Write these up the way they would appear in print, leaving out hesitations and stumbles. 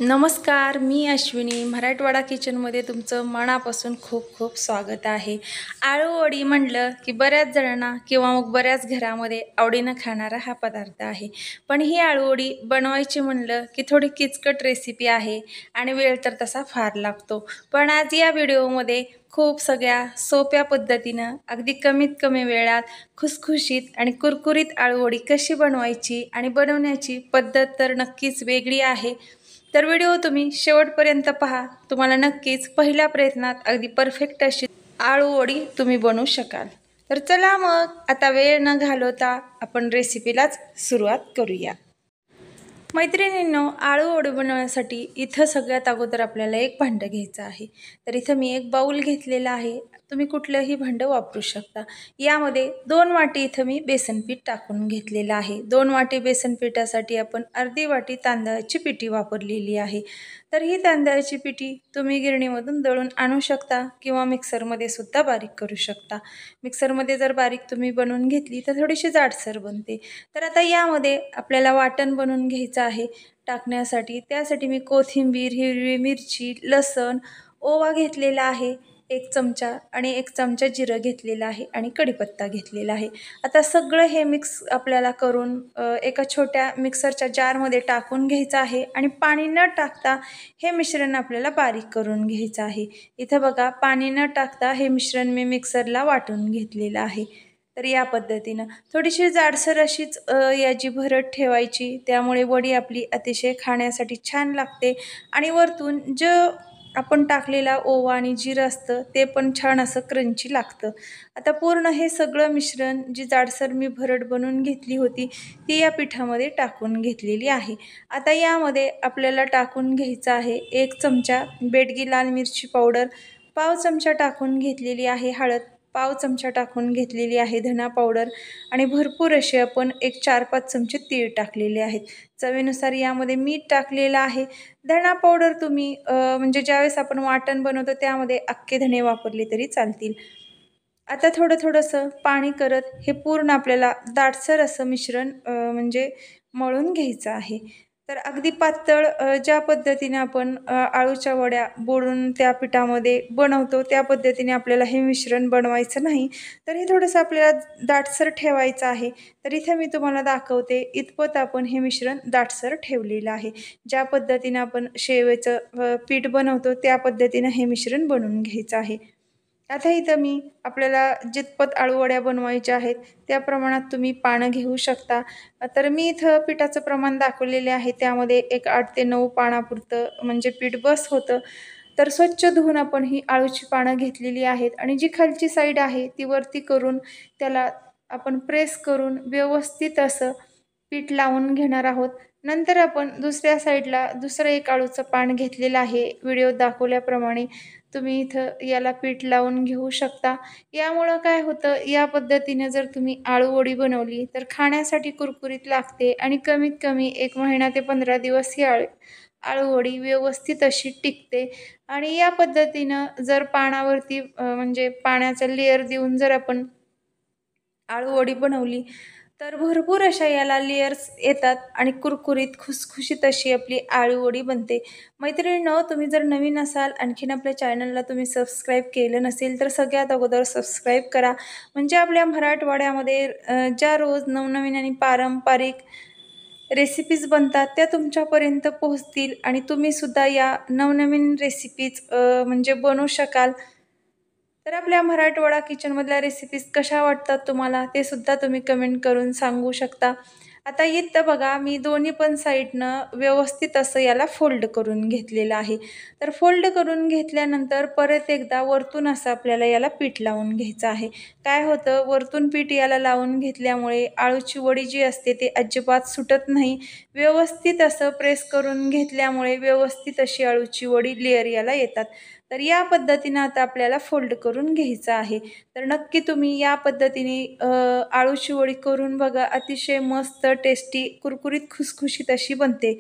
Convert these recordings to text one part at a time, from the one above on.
नमस्कार, मी अश्विनी मराठवाडा किचनमध्ये तुमचं मनापासून खूप खूप स्वागत आहे। आळूवडी म्हणलं की बऱ्याच जणांना किंवा मग बऱ्याच घरामध्ये आवडीनं खाणारा हा पदार्थ आहे। पण ही आळूवडी बनवायची म्हणलं की थोडी किचकट रेसिपी आहे आणि वेळ तर तसा फार लागतो। पण आज या व्हिडिओमध्ये खूप सगळ्या सोप्या पद्धतीनं अगदी कमीत कमी वेळात खुसखुशीत आणि कुरकुरीत आळूवडी कशी बनवायची आणि बनवण्याची पद्धत तर नक्कीच वेगळी आहे। तर व्हिडिओ तुम्ही शेवटपर्यंत पहा, तुम्हाला नक्कीच पहिल्या प्रयत्नात अगदी परफेक्ट अशी आळूवडी तुम्ही बनवू शकाल। तर चला मग आता वेळ न घालवता आपण रेसिपीलाच सुरुवात करूया। मैत्रिणींनो, आळूवडी बनवण्यासाठी इथं सगळ्यात अगोदर आपल्याला एक भांडं घ्यायचं आहे। तर इथं मी एक बाउल घेतलेला आहे, तुम्ही कुठलंही भांडं वापरू शकता। यामध्ये 2 वाटी इथं मी बेसन पीठ टाकून घेतलेलं आहे। 2 वाटी बेसन पीठासाठी आपण अर्धी वाटी तांदळाची पिठी वापरलेली आहे। तर ही तांदळाची पिठी तुम्ही गिरणीमधून दळून आणू शकता किंवा मिक्सरमध्ये सुद्धा बारीक करू शकता। मिक्सरमध्ये जर बारीक तुम्ही बनवून घेतली तर थोडीशी जाडसर बनते। तर आता यामध्ये आपल्याला वाटण बनवून घ्यायचं आहे टाकण्यासाठी। त्यासाठी मी कोथिंबीर, हिरवी मिरची, लसण, ओवा घेतलेला आहे 1 चमचा आणि 1 चमचा जिरं घेतलेलं आहे आणि कढीपत्ता घेतलेला आहे। आता सगळं हे मिक्स आपल्याला करून एका छोट्या मिक्सरच्या जारमध्ये टाकून घ्यायचं आहे आणि पाणी न टाकता हे मिश्रण आपल्याला बारीक करून घ्यायचं आहे। इथं बघा, पाणी न टाकता हे मिश्रण मी मिक्सरला वाटून घेतलेलं आहे। तर या पद्धतीनं थोडीशी जाडसर अशीच याची भरड ठेवायची, त्यामुळे वडी आपली अतिशय खाण्यासाठी छान लागते आणि वरतून आपण टाकलेला ओवा आणि जिरं असतं ते पण छान असं क्रंची लागतं। आता पूर्ण हे सगळं मिश्रण जी जाडसर मी भरड बनवून घेतली होती ती या पिठामध्ये टाकून घेतलेली आहे। आता यामध्ये आपल्याला टाकून घ्यायचं आहे 1 चमचा बेडगी लाल मिरची पावडर, पाव चमचा टाकून घेतलेली आहे हळद, पाव चमचा टाकून घेतलेली आहे धना पावडर आणि भरपूर असे आपण एक 4-5 चमचे तीळ टाकलेले आहेत। चवीनुसार यामध्ये मीठ टाकलेलं आहे। धना पावडर तुम्ही म्हणजे ज्यावेळेस आपण वाटण बनवतो त्यामध्ये अख्खे धने वापरले तरी चालतील। आता थोडंसं पाणी करत हे पूर्ण आपल्याला दाटसर असं मिश्रण म्हणजे मळून घ्यायचं आहे। तर अगदी पातळ ज्या पद्धतीने आपण आळूच्या वड्या बुडवून त्या पिठामध्ये बनवतो त्या पद्धतीने आपल्याला हे मिश्रण बनवायचं नाही, तर हे थोडंसं आपल्याला दाटसर ठेवायचं आहे। तर इथे मी तुम्हाला दाखवते इतपत आपण हे मिश्रण दाटसर ठेवलेलं आहे। ज्या पद्धतीने आपण शेवेचं पीठ बनवतो त्या पद्धतीने हे मिश्रण बनवून घ्यायचं आहे। आता इथं मी आपल्याला जितपत आळूवड्या बनवायच्या आहेत त्या प्रमाणात तुम्ही पानं घेऊ शकता। तर मी इथं पिठाचं प्रमाण दाखवलेले आहे, त्यामध्ये एक 8 ते 9 पानापुरतं म्हणजे पीठ बस होतं। तर स्वच्छ धुवून आपण ही आळूची पानं घेतलेली आहेत आणि जी खालची साईड आहे ती वरती करून त्याला आपण प्रेस करून व्यवस्थित असं पीठ लावून घेणार आहोत। नंतर आपण दुसऱ्या साईडला दुसरं एक आळूचं पान घेतलेलं आहे, व्हिडिओत दाखवल्याप्रमाणे तुम्ही इथं याला पीठ लावून घेऊ शकता। यामुळं काय होतं, या पद्धतीने जर तुम्ही आळूवडी बनवली तर खाण्यासाठी कुरकुरीत लागते आणि कमीत कमी 1 महिना ते 15 दिवस ही आळूवडी व्यवस्थित अशी टिकते। आणि या पद्धतीनं जर पानावरती म्हणजे पाण्याचा लेयर देऊन जर आपण आळूवडी बनवली तर भरपूर अशा याला लेयर्स येतात आणि कुरकुरीत खुसखुशीत अशी आपली आळूवडी बनते। मैत्रिणींनो, तुम्ही जर नवीन असाल, आणखीन आपल्या चॅनलला तुम्ही सबस्क्राईब केलं नसेल तर सगळ्यात अगोदर सबस्क्राईब करा, म्हणजे आपल्या मराठवाड्यामध्ये ज्या रोज नवनवीन आणि पारंपरिक रेसिपीज बनतात त्या तुमच्यापर्यंत पोहोचतील आणि तुम्ही सुद्धा या नवनवीन रेसिपीज म्हणजे बनवू शकाल। तर आपल्या मराठवाडा किचनमधल्या रेसिपीज कशा वाटतात तुम्हाला ते सुद्धा तुम्ही कमेंट करून सांगू शकता। आता इथं बघा, मी दोन्ही पण साईडनं व्यवस्थित असं याला फोल्ड करून घेतलेलं आहे। तर फोल्ड करून घेतल्यानंतर परत एकदा वरतून असं आपल्याला याला पीठ लावून घ्यायचं आहे। काय होतं, वरतून पीठ याला लावून घेतल्यामुळे आळूची वडी जी असते ते अजिबात सुटत नाही। व्यवस्थित असं प्रेस करून घेतल्यामुळे व्यवस्थित अशी आळूची वडी लेयर याला येतात। तर या पद्धतीनं आता आपल्याला फोल्ड करून घ्यायचं आहे। तर नक्की तुम्ही या पद्धतीने आळूची वडी करून बघा, अतिशय मस्त टेस्टी कुरकुरीत खुसखुशीत अशी बनते।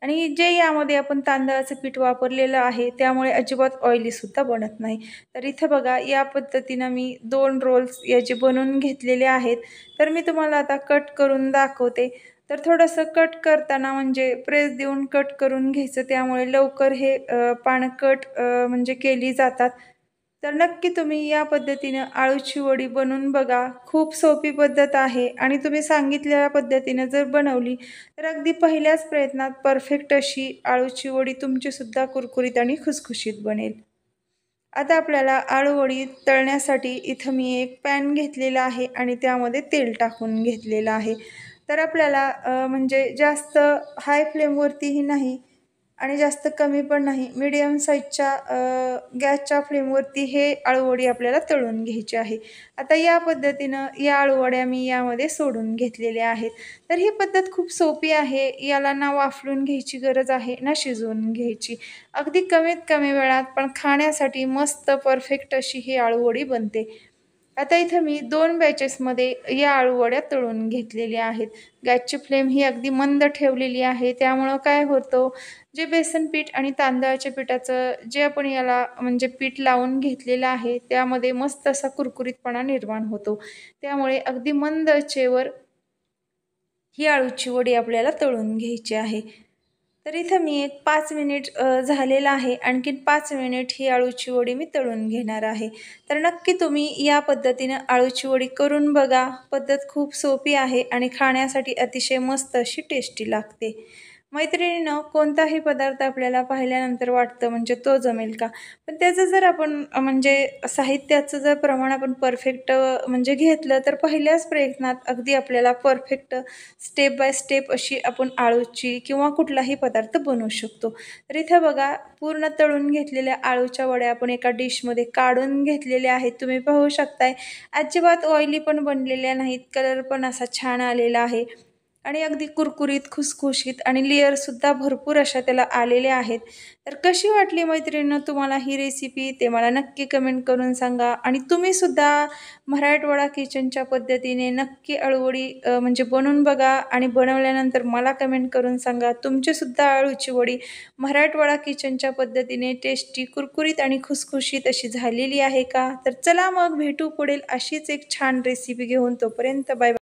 आणि जे यामध्ये आपण तांदळाचं पीठ वापरलेलं आहे त्यामुळे अजिबात ऑइली सुद्धा बनत नाही। तर इथं बघा, या पद्धतीनं मी 2 रोल्स याचे बनवून घेतलेले आहेत। तर मी तुम्हाला आता कट करून दाखवते। तर थोडंसं कट करताना म्हणजे प्रेस देऊन कट करून घ्यायचं, त्यामुळे लवकर हे पानं कट म्हणजे केली जातात. तर नक्की तुम्ही या पद्धतीनं आळूची वडी बनवून बघा. खूप सोपी पद्धत आहे आणि तुम्ही सांगितलेल्या पद्धतीनं जर बनवली तर अगदी पहिल्याच प्रयत्नात परफेक्ट अशी आळूची वडी तुमचीसुद्धा कुरकुरीत आणि खुसखुशीत बनेल. आता आपल्याला आळूवडी तळण्यासाठी इथं मी एक पॅन घेतलेला आहे आणि त्यामध्ये तेल टाकून घेतलेलं आहे. तर आपल्याला म्हणजे जास्त हाय फ्लेमवरतीही नाही आणि जास्त कमी पण नाही, मीडियम साईजच्या गॅसच्या फ्लेमवरती हे आळूवडी आपल्याला तळून घ्यायची आहे. आता या पद्धतीनं या आळूवड्या मी यामध्ये सोडून घेतलेल्या आहेत. तर ही पद्धत खूप सोपी आहे. याला ना वाफलून घ्यायची गरज आहे ना शिजवून घ्यायची. अगदी कमीत कमी वेळात पण खाण्यासाठी मस्त परफेक्ट अशी ही आळूवडी बनते. आता इथं मी 2 बॅचेसमध्ये या आळूवड्या तळून घेतलेल्या आहेत. गॅसची फ्लेम ही अगदी मंद ठेवलेली आहे. त्यामुळं काय होतं, जे बेसन पीठ आणि तांदळाच्या पिठाचं जे आपण याला म्हणजे पीठ लावून घेतलेलं आहे, त्यामध्ये मस्त असा कुरकुरीतपणा निर्माण होतो. त्यामुळे अगदी मंद आचेवर ही आळूची वडी आपल्याला तळून घ्यायची आहे. तर इथं मी एक 5 मिनिट झालेलं आहे. आणखीन 5 मिनिट ही आळूची वडी मी तळून घेणार आहे. तर नक्की तुम्ही या पद्धतीनं आळूची वडी करून बघा. पद्धत खूप सोपी आहे आणि खाण्यासाठी अतिशय मस्त अशी टेस्टी लागते. मैत्रिणीनं कोणताही पदार्थ आपल्याला पाहिल्यानंतर वाटतं म्हणजे तो जमेल का? पण त्याचं जर आपण म्हणजे साहित्याचं जर प्रमाण आपण परफेक्ट म्हणजे घेतलं तर पहिल्याच प्रयत्नात अगदी आपल्याला परफेक्ट स्टेप बाय स्टेप अशी आपण आळूची किंवा कुठलाही पदार्थ बनवू शकतो. तर इथं बघा पूर्ण तळून घेतलेल्या आळूच्या वड्या आपण एका डिशमध्ये काढून घेतलेल्या आहेत. तुम्ही पाहू शकताय अजिबात ऑइली पण बनलेल्या नाहीत. कलर पण असा छान आलेला आहे आणि अगदी कुरकुरीत, खुसखुशीत आणि लेयरसुद्धा भरपूर अशा त्याला आलेल्या आहेत. तर कशी वाटली मैत्रिणींनो तुम्हाला ही रेसिपी ते मला नक्की कमेंट करून सांगा आणि तुम्हीसुद्धा मराठवाडा किचनच्या पद्धतीने नक्की अळूवडी म्हणजे बनवून बघा आणि बनवल्यानंतर मला कमेंट करून सांगा तुमचीसुद्धा अळूची वडी मराठवाडा किचनच्या पद्धतीने टेस्टी, कुरकुरीत आणि खुसखुशीत अशी झालेली आहे का? तर चला मग भेटू पुढील अशीच एक छान रेसिपी घेऊन. तोपर्यंत बाय.